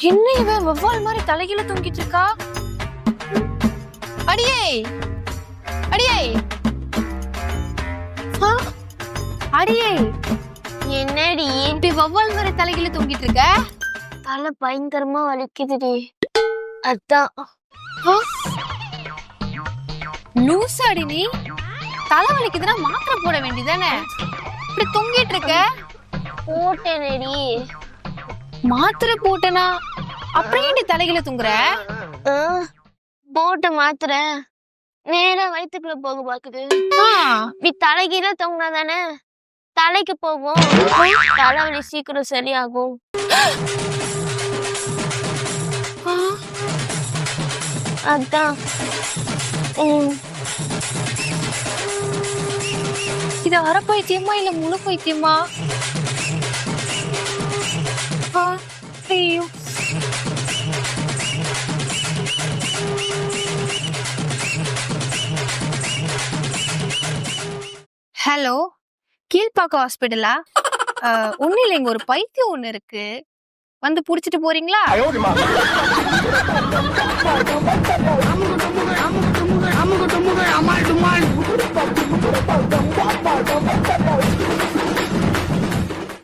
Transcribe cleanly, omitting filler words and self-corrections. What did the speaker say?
என்ன இவன் வவ்வால் மாதிரி தலைகீழ தூங்கிட்டு இருக்கா? அடியே அடியே அடியே, என்னடி இப்படி வவ்வால் மாதிரி தலைகீழ தூங்கிட்டு இருக்க? தலை பயங்கரமா வலிக்குதுடி. அதான். லூசாடி நீ. தலை வலிக்குதுன்னா மாத்திரை போட வேண்டியதானே? இப்படி தூங்கிட்டு இருக்க? போட்டேனடி. மாத்திரை போட்டனா அப்படியே நீ தலைகீழ தூங்குற? போட்ட மாத்திரை நேரா வயிற்றுக்குள்ள போக பாக்குது. நீ தலைகீழ தொங்கினா தானே தலைக்கு போகும், தலைவலி சீக்கிரம் சரியாகும். அதான். இது அரை பைத்தியமா இல்ல முழு பைத்தியமா? ஐயோ, ஹலோ, கீழ்பாக்கம் ஹாஸ்பிட்டலா? ஒண்ணு இல்ல, இங்க ஒரு பைத்தியம் ஒண்ணு இருக்கு, வந்து புடிச்சிட்டு போறீங்களா? I'm